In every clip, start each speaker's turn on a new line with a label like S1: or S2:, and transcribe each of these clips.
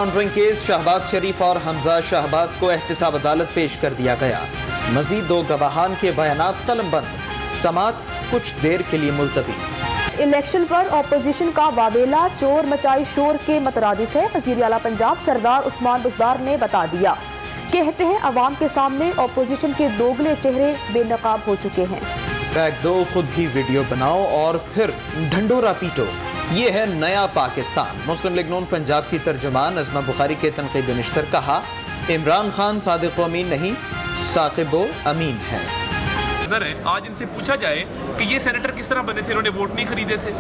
S1: Laundering case Shahbaz शरीफ और हमजा शहबाज को एहतिसाब अदालत पेश कर दिया गया। मजीद 2 गवाहान के बयानात कलमबंद, समात कुछ देर के लिए मुलतवी।
S2: इलेक्शन पर अपोजिशन का वावेला चोर मचाई शोर के मतरादिफ है। वज़ीर आला पंजाब सरदार उस्मान बुज़दार ने बता दिया, कहते हैं अवाम के सामने अपोजिशन के दोगले चेहरे बेनकाब हो चुके हैं।
S1: बैग दो, खुद ही वीडियो बनाओ और फिर ढंडोरा पीटो, ये है नया पाकिस्तान। मुस्लिम लीग नून पंजाब की तर्जुमान नज़मा बुखारी के तनकीद निश्तर कहा, इमरान खान सादिक व अमीन नहीं, साकिब व अमीन है।
S3: आज इनसे पूछा जाए कि ये सेनेटर किस तरह बने थे, इन्होंने वोट नहीं खरीदे थे।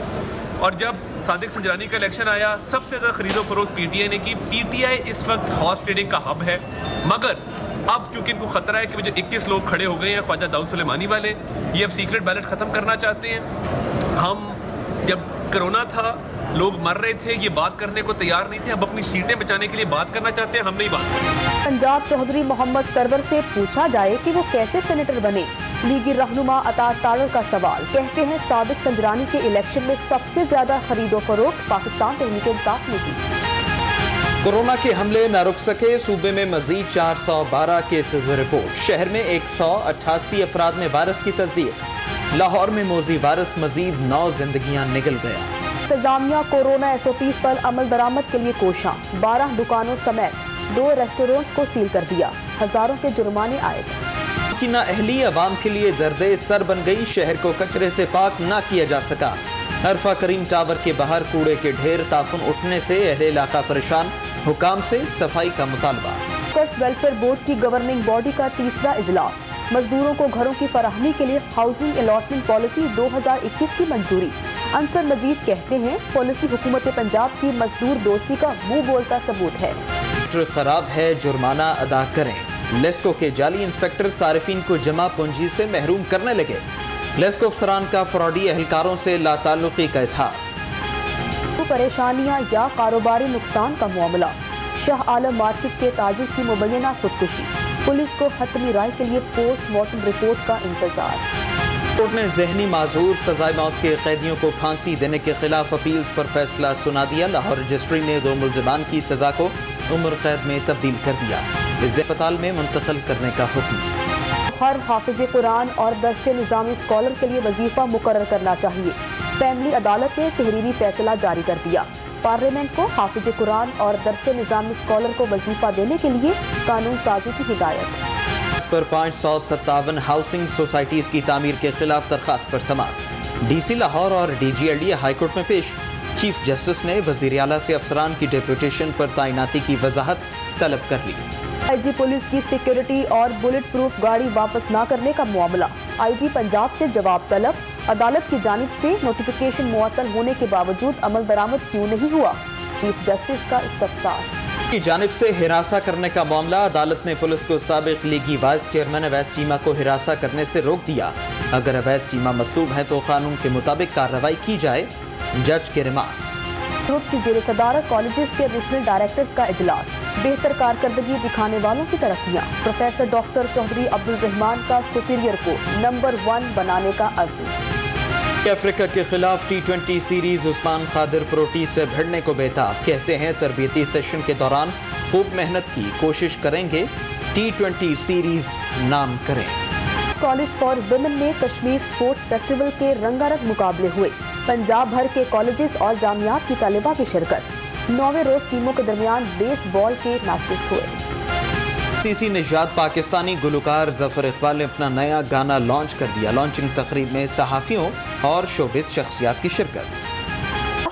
S3: और जब सादिक संजरानी का इलेक्शन आया, सबसे ज़्यादा खरीदो फरोख्त पीटीआई ने की। पीटीआई इस वक्त हॉर्स ट्रेडिंग का हब है, मगर अब क्योंकि इनको खतरा है कि वो जो 21 लोग खड़े हो गए हैं ख्वाजा दाऊद सुलेमानी वाले, ये अब सीक्रेट बैलेट ख़त्म करना चाहते हैं। हम जब कोरोना था, लोग मर रहे थे, ये बात करने को तैयार नहीं थे, अब अपनी सीटें बचाने के लिए बात करना चाहते हैं, हम नहीं बात।
S2: पंजाब चौधरी मोहम्मद सरवर से पूछा जाए कि वो कैसे सेनेटर बने, लीगी रहनुमा अता तारड़ का सवाल, कहते हैं सादिक संजरानी के इलेक्शन में सबसे ज्यादा खरीदो फरोख्त पाकिस्तान तहरीक इंसाफ ने की।
S1: कोरोना के हमले न रुक सके, सूबे में मजीद 412 केसेस रिपोर्ट। शहर में 188 अफराद में वायरस की तस्दीक। लाहौर में मोजी वायरस मजीद 9 जिंदगियां निगल गया।
S2: इंतजामिया कोरोना SOPs पर अमल दरामद के लिए कोशां, 12 दुकानों समेत 2 रेस्टोरेंट्स को सील कर दिया, हजारों के जुर्माने आए।
S1: की ना अहली अवाम के लिए दर्दे सर बन गई, शहर को कचरे से पाक ना किया जा सका। अरफा करीम टावर के बाहर कूड़े के ढेर, ताफुन उठने से अहले इलाका परेशान, हुकाम से सफाई का मुतालबा।
S2: वर्कर्स वेलफेयर बोर्ड की गवर्निंग बॉडी का तीसरा इजलास, मजदूरों को घरों की फराहमी के लिए हाउसिंग अलॉटमेंट पॉलिसी 2021 की मंजूरी। अंसर मजीद कहते हैं पॉलिसी हुकूमत पंजाब की मजदूर दोस्ती का मुंह बोलता सबूत है।
S1: खराब है, जुर्माना अदा करें। लेस्को के जाली इंस्पेक्टर सारिफीन को जमा पूंजी से महरूम करने लगे। लेस्को अफसरान का फ्रॉडी एहलकारों से लाताल्लुकी का इजहार।
S2: परेशानियां या कारोबारी नुकसान का मामला, शाह आलम मार्केट के ताजिर की मुबैना खुदकुशी, पुलिस को हतमी राय के लिए पोस्टमार्टम रिपोर्ट का इंतजार।
S1: कोर्ट ने जहनी माजूर सजाए मौत के कैदियों को फांसी देने के खिलाफ अपील्स पर फैसला सुना दिया। लाहौर रजिस्ट्री ने 2 मुलजिमान की सजा को उम्र कैद में तब्दील कर दिया, अस्पताल में मुंतकिल करने का हुक्म।
S2: हर हाफिज कुरान और दर्स निज़ामी स्कॉलर के लिए वजीफा मुकर्रर करना चाहिए। फैमिली अदालत ने तहरीरी फैसला जारी कर दिया। पार्लियामेंट को हाफिज कुरान और दर्स निज़ामी स्कॉलर को वजीफा देने के लिए कानून साजी की हिदायत।
S1: इस पर 557 हाउसिंग सोसाइटीज की तामीर के खिलाफ दरखास्त पर समाअत। DC लाहौर और DG LDA हाईकोर्ट में पेश। चीफ जस्टिस ने वज़ीर आला से अफसरान की डेपुटेशन पर तैनाती की वजाहत तलब कर ली।
S2: IG पुलिस की सिक्योरिटी और बुलेट प्रूफ गाड़ी वापस न करने का मामला, IG पंजाब से जवाब तलब। अदालत की जानिब से नोटिफिकेशन मुअत्तल होने के बावजूद अमल दरामद क्यों नहीं हुआ, चीफ जस्टिस का इस्तफसार।
S1: की जानिब से हिरासा करने का मामला, अदालत ने पुलिस को साबिक लीगी वाइस चेयरमैन अवैस चीमा को हिरासा करने से रोक दिया। अगर अवैस चीमा मतलूब है तो कानून के मुताबिक कार्रवाई की जाए, जज के रिमार्क्स।
S2: ग्रुप की ज़ेर सदारत कॉलेजेस के रीजनल डायरेक्टर्स का इजलास, बेहतर कारकर्दगी दिखाने वालों की तरक्कियाँ। प्रोफेसर डॉक्टर चौधरी अब्दुल रहमान का सुपीरियर को नंबर 1 बनाने का अज़्म।
S1: अफ्रीका के खिलाफ T20 सीरीज उस्मान खादिर प्रोटी से भिड़ने को बेताब, कहते हैं तरबियती सेशन के दौरान खूब मेहनत की कोशिश करेंगे, T20 सीरीज नाम करें।
S2: कॉलेज फॉर वुमेन में कश्मीर स्पोर्ट्स फेस्टिवल के रंगारंग मुकाबले हुए। पंजाब भर के कॉलेजेस और जामियात की तालिबा की शिरकत। 9वें रोज टीमों के दरमियान बेसबॉल के मैचेस हुए।
S1: सीसी निजात पाकिस्तानी गुलकार जफर इकबाल ने अपना नया गाना लॉन्च कर दिया। लॉन्चिंग तकरीब में सहाफ़ियों और शोबिस शख्सियात की शिरकत।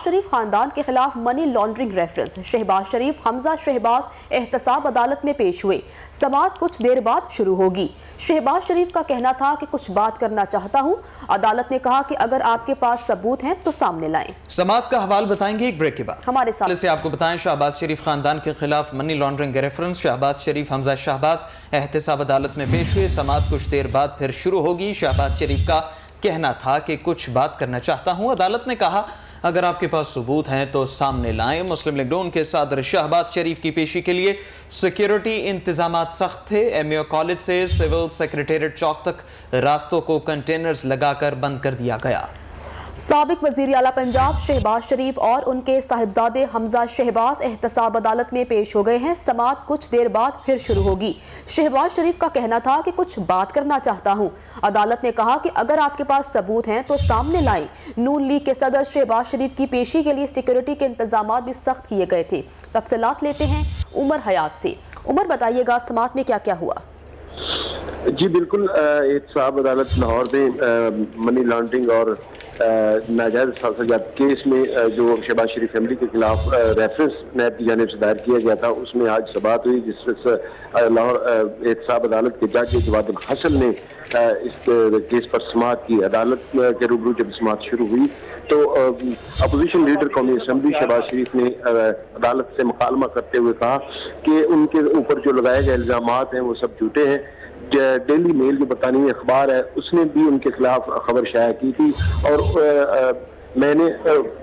S2: शरीफ खानदान के खिलाफ मनी लॉन्ड्रिंग रेफरेंस, शहबाज शरीफ हमजा शहबाज एहतसाब अदालत में पेश हुए। समाअत कुछ देर बाद शुरू होगी। शहबाज शरीफ का कहना था कि कुछ बात करना चाहता हूं। अदालत ने कहा कि अगर आपके पास सबूत हैं तो सामने लाएं।
S1: समाअत का हवाल बताएंगे एक ब्रेक के बाद।
S2: हमारे साथ
S1: से आपको बताएं, शहबाज शरीफ खानदान के खिलाफ मनी लॉन्ड्रिंग रेफरेंस, शहबाज शरीफ हमजा शहबाज एहतसाब अदालत में पेश हुए। समाअत कुछ देर बाद फिर शुरू होगी। शहबाज शरीफ का कहना था कि कुछ बात करना चाहता हूं। अदालत ने कहा अगर आपके पास सबूत हैं तो सामने लाएं। मुस्लिम लीग नून के सदर शहबाज शरीफ की पेशी के लिए सिक्योरिटी इंतजामात सख्त थे। MAO कॉलेज से सिविल सेक्रेटेरिएट चौक तक रास्तों को कंटेनर्स लगाकर बंद कर दिया गया।
S2: साबिक वज़ीर आला पंजाब शहबाज शरीफ और उनके साहिबजादे हमजा शहबाज एहतसाब अदालत में पेश हो गए हैं। समाअत कुछ देर बाद फिर शुरू होगी। शहबाज शरीफ का कहना था कि कुछ बात करना चाहता हूं। अदालत ने कहा कि अगर आपके पास सबूत हैं तो सामने लाएं। नून लीग के सदर शहबाज शरीफ की पेशी के लिए सिक्योरिटी के इंतजाम भी सख्त किए गए थे। तफसीलात लेते हैं उमर हयात से। उमर, बताइएगा समाअत में क्या क्या हुआ?
S4: जी बिल्कुल, एहतसाब अदालत लाहौर में मनी लॉन्ड्रिंग और नाजायज साजात केस में जो शहबाज शरीफ फैमिली के खिलाफ रेफरेंस नैब की जानिब से दायर किया गया था, उसमें आज समाअत हुई, जिसमें लाहौर एहतसाब अदालत के जज जवाद हसन ने इस केस पर समाअत की। अदालत के रूबरू जब समाअत शुरू हुई तो अपोजिशन लीडर कौमी असम्बली शहबाज शरीफ ने अदालत से मुकालमा करते हुए कहा कि उनके ऊपर जो लगाए गए इल्जामात हैं वो सब झूठे हैं। डेली मेल जो बरतानवी अखबार है उसने भी उनके खिलाफ खबर शाया की थी और मैंने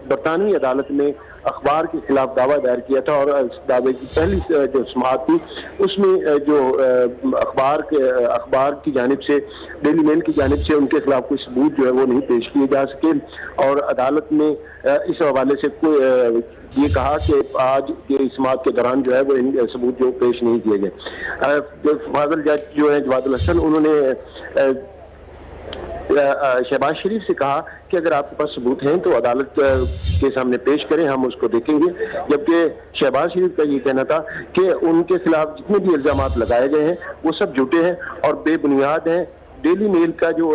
S4: बरतानवी अदालत में अखबार के खिलाफ दावा दायर किया था और इस दावे की पहली जो समाअत थी उसमें जो अखबार की जानिब से, डेली मेल की जानिब से उनके खिलाफ कोई सबूत जो है वो नहीं पेश किए जा सके और अदालत ने इस हवाले से ये कहा कि आज के समाअत के दौरान जो है वो इन सबूत जो पेश नहीं किए गए। फाजल जज जो है जवाद हसन, उन्होंने शहबाज शरीफ से कहा कि अगर आपके पास सबूत हैं तो अदालत के सामने पेश करें, हम उसको देखेंगे। जबकि शहबाज शरीफ का ये कहना था कि उनके खिलाफ जितने भी इल्जामात लगाए गए हैं वो सब झूठे हैं और बेबुनियाद हैं। डेली मेल का जो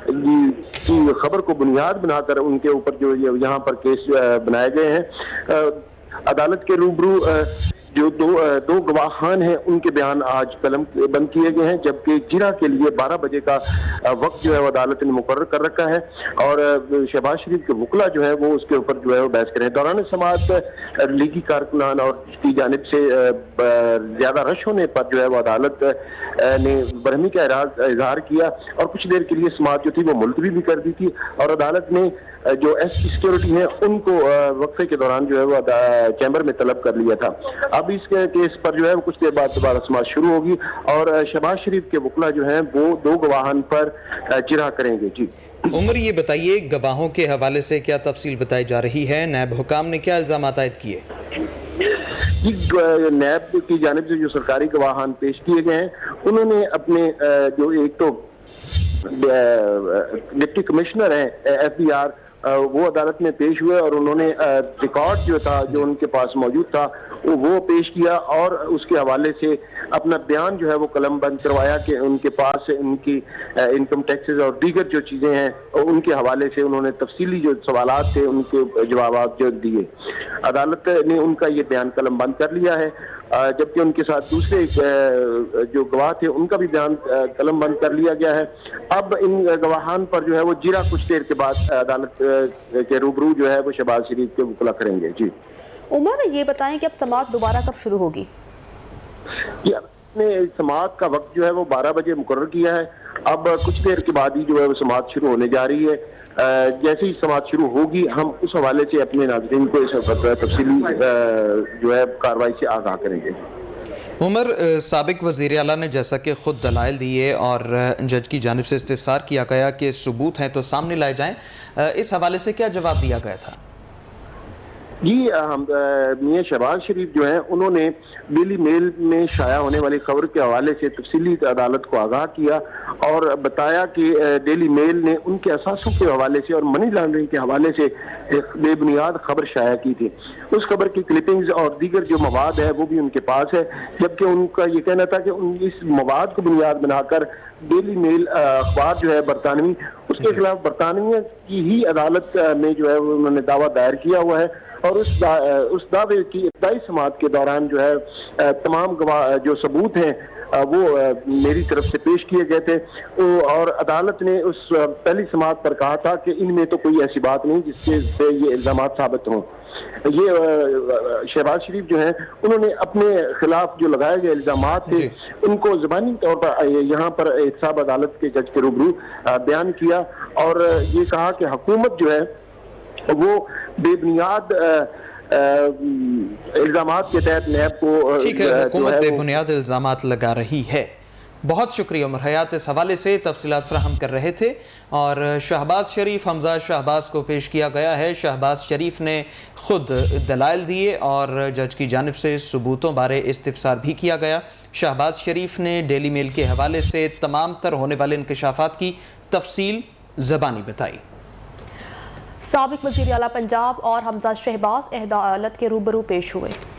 S4: की खबर को बुनियाद बनाकर उनके ऊपर जो यहाँ पर केस बनाए गए हैं। अदालत के रूबरू जो दो गवाहान हैं उनके बयान आज कलम बंद किए गए हैं, जबकि जिरा के लिए 12 बजे का वक्त जो है वो अदालत ने मुकर्रर कर रखा है और शहबाज शरीफ के वकला जो है वो उसके ऊपर जो है वो बहस करें। दौरान समाअत लीगी कारकुनान और की जानिब से ज्यादा रश होने पर जो है वो अदालत ने बरहमी का इजहार किया और कुछ देर के लिए समाअत जो थी वो मुलतवी भी कर दी थी और अदालत ने जो एसपी सिक्योरिटी है उनको वक्फे के दौरान जो है वो चैम्बर में तलब कर लिया था। अब इस केस पर जो है वो कुछ देर बाद दोबारा समाअत शुरू होगी और शहबाज शरीफ के वकला जो हैं वो दो गवाहान पर जिरह करेंगे। जी
S1: उमर, ये बताइए गवाहों के हवाले से क्या तफसील बताई जा रही है? नैब हुकाम ने क्या इल्जामात आयद किए?
S4: नैब की जानिब से जो सरकारी गवाहान पेश किए गए हैं उन्होंने अपने जो एक तो डिप्टी कमिश्नर हैं FBI वो अदालत में पेश हुए और उन्होंने रिकॉर्ड जो था जो उनके पास मौजूद था वो पेश किया और उसके हवाले से अपना बयान जो है वो कलम बंद करवाया कि उनके पास उनकी इनकम टैक्सेस और दीगर जो चीज़ें हैं उनके हवाले से उन्होंने तफसीली जो सवालात थे उनके जवाब जो दिए। अदालत ने उनका ये बयान कलम बंद कर लिया है, जबकि उनके साथ दूसरे जो गवाह थे उनका भी बयान कलम बंद कर लिया गया है। अब इन गवाहान पर जो है वो जिरा कुछ देर के बाद अदालत के रूबरू जो है वो शहबाज शरीफ के वकला करेंगे। जी
S2: उमर, ये बताएं कि अब समाअत दोबारा कब शुरू होगी?
S4: समाअत का वक्त जो है वो 12 बजे मुकर्रर किया है। अब कुछ देर के बाद ही जो है वो समाअत शुरू होने जा रही है। जैसे ही समाअत शुरू होगी हम उस हवाले से अपने नाज़रीन को इस तफसीली जो है कार्रवाई से आगाह करेंगे।
S1: उमर, साबिक वज़ीर आला ने जैसा कि खुद दलाइल दिए और जज की जानिब से इस्तिफसार किया गया कि सबूत हैं तो सामने लाए जाएं, इस हवाले से क्या जवाब दिया गया था?
S4: जी मियां शहबाज शरीफ जो हैं उन्होंने डेली मेल में शाया होने वाली खबर के हवाले से तफसीली अदालत को आगाह किया और बताया कि डेली मेल ने उनके असासों के हवाले से और मनी लॉन्ड्रिंग के हवाले से एक बेबुनियाद खबर शाया की थी। उस खबर की क्लिपिंग्स और दीगर जो मवाद है वो भी उनके पास है, जबकि उनका ये कहना था कि इस मवाद को बुनियाद बनाकर डेली मेल अखबार जो है बरतानवी, उसके खिलाफ बरतानिया की ही अदालत में जो है उन्होंने दावा दायर किया हुआ है और उस दावे की इब्तदाई समाअत के दौरान जो है तमाम गवाह जो सबूत हैं वो मेरी तरफ से पेश किए गए थे और अदालत ने उस पहली समाअत पर कहा था कि इनमें तो कोई ऐसी बात नहीं जिससे से ये इल्जामात साबित हों। ये शहबाज शरीफ जो हैं उन्होंने अपने खिलाफ जो लगाए गए इल्जामात थे उनको ज़बानी तौर पर यहाँ पर एहतसाब अदालत के जज के रूबरू बयान किया और ये कहा कि हुकूमत जो है वो बेबुनियाद इल्जामात के तहत नैब को
S1: ठीक है, हुकूमत बेबुनियाद इल्जामात लगा रही है। بہت شکریہ عمر حیات، اس حوالے سے تفصیلات فراہم کر رہے تھے۔ اور شہباز شریف، حمزہ شہباز کو پیش کیا گیا ہے۔ شہباز شریف نے خود دلائل دیے اور جج کی جانب سے ثبوتوں بارے استفسار بھی کیا گیا۔ شہباز شریف نے ڈیلی میل کے حوالے سے تمام تر ہونے والے انکشافات کی تفصیل زبانی بتائی۔
S2: سابق وزیر اعلیٰ پنجاب اور حمزہ شہباز عدالت کے روبرو پیش ہوئے۔